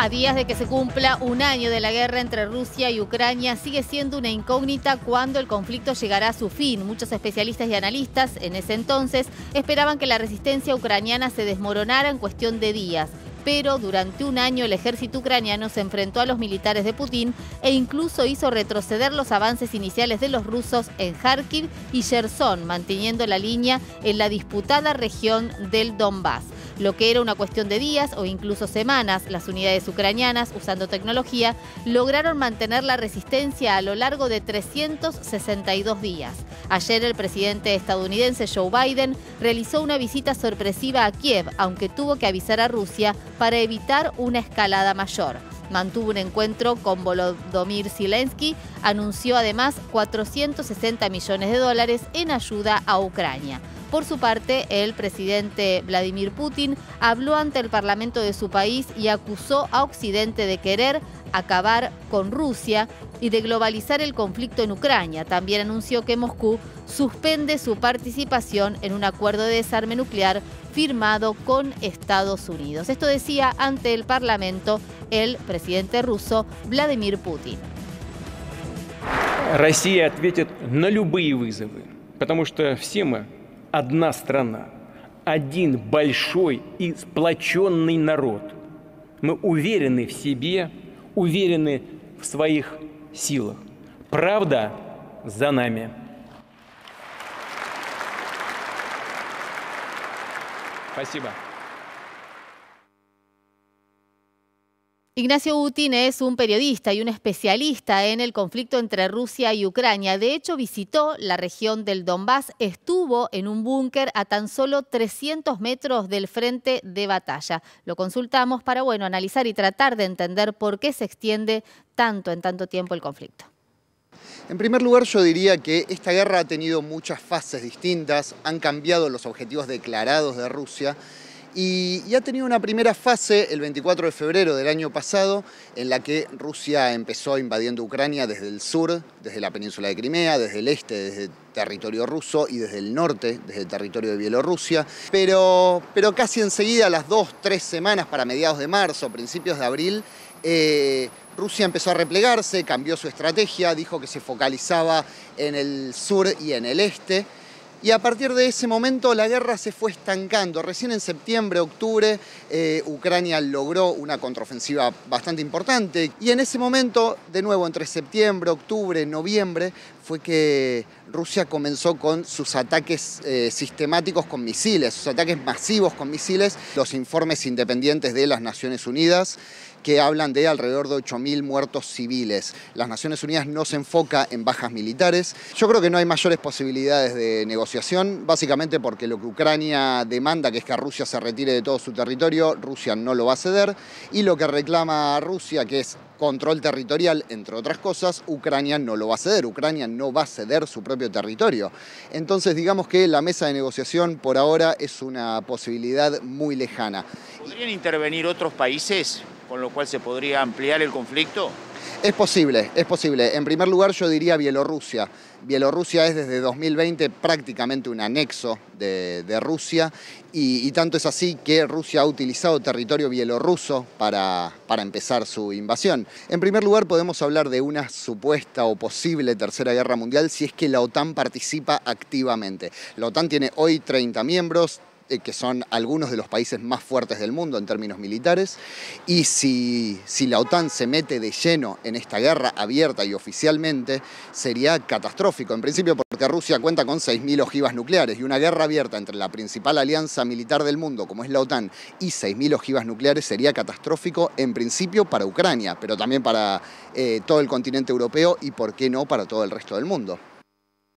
A días de que se cumpla un año de la guerra entre Rusia y Ucrania, sigue siendo una incógnita cuándo el conflicto llegará a su fin. Muchos especialistas y analistas en ese entonces esperaban que la resistencia ucraniana se desmoronara en cuestión de días. Pero durante un año el ejército ucraniano se enfrentó a los militares de Putin e incluso hizo retroceder los avances iniciales de los rusos en Kharkiv y Cherson, manteniendo la línea en la disputada región del Donbass. Lo que era una cuestión de días o incluso semanas, las unidades ucranianas, usando tecnología, lograron mantener la resistencia a lo largo de 362 días. Ayer el presidente estadounidense Joe Biden realizó una visita sorpresiva a Kiev, aunque tuvo que avisar a Rusia para evitar una escalada mayor. Mantuvo un encuentro con Volodymyr Zelensky, anunció además 460 millones de dólares en ayuda a Ucrania. Por su parte, el presidente Vladimir Putin habló ante el parlamento de su país y acusó a Occidente de querer acabar con Rusia y de globalizar el conflicto en Ucrania. También anunció que Moscú suspende su participación en un acuerdo de desarme nuclear firmado con Estados Unidos. Esto decía ante el parlamento el presidente ruso Vladimir Putin. Россия ответит на любые вызовы, потому что все мы одна страна, один большой и сплоченный народ. Мы уверены в себе, уверены в своих силах. Правда за нами. Спасибо. Ignacio Utin es un periodista y un especialista en el conflicto entre Rusia y Ucrania. De hecho, visitó la región del Donbass, estuvo en un búnker a tan solo 300 metros del frente de batalla. Lo consultamos para, analizar y tratar de entender por qué se extiende tanto en tanto tiempo el conflicto. En primer lugar, yo diría que esta guerra ha tenido muchas fases distintas, han cambiado los objetivos declarados de Rusia y ha tenido una primera fase el 24 de febrero del año pasado en la que Rusia empezó invadiendo Ucrania desde el sur, desde la península de Crimea, desde el este, desde el territorio ruso y desde el norte, desde el territorio de Bielorrusia. Pero casi enseguida, a las 2-3 semanas para mediados de marzo, principios de abril, Rusia empezó a replegarse, cambió su estrategia, dijo que se focalizaba en el sur y en el este. Y a partir de ese momento la guerra se fue estancando. Recién en septiembre, octubre, Ucrania logró una contraofensiva bastante importante. Y en ese momento, de nuevo, entre septiembre, octubre, noviembre, fue que Rusia comenzó con sus ataques sistemáticos con misiles, sus ataques masivos con misiles. Los informes independientes de las Naciones Unidas que hablan de alrededor de 8.000 muertos civiles. Las Naciones Unidas no se enfoca en bajas militares. Yo creo que no hay mayores posibilidades de negociación, básicamente porque lo que Ucrania demanda, que es que Rusia se retire de todo su territorio, Rusia no lo va a ceder, y lo que reclama Rusia, que es control territorial, entre otras cosas, Ucrania no lo va a ceder. Ucrania no va a ceder su propio territorio. Entonces, digamos que la mesa de negociación por ahora es una posibilidad muy lejana. ¿Podrían intervenir otros países, con lo cual se podría ampliar el conflicto? Es posible, es posible. En primer lugar, yo diría Bielorrusia. Bielorrusia es desde 2020 prácticamente un anexo de Rusia y tanto es así que Rusia ha utilizado territorio bielorruso para empezar su invasión. En primer lugar, podemos hablar de una supuesta o posible tercera guerra mundial si es que la OTAN participa activamente. La OTAN tiene hoy 30 miembros, que son algunos de los países más fuertes del mundo en términos militares, y si la OTAN se mete de lleno en esta guerra abierta y oficialmente, sería catastrófico. En principio porque Rusia cuenta con 6.000 ojivas nucleares, y una guerra abierta entre la principal alianza militar del mundo, como es la OTAN, y 6.000 ojivas nucleares sería catastrófico en principio para Ucrania, pero también para todo el continente europeo y, por qué no, para todo el resto del mundo.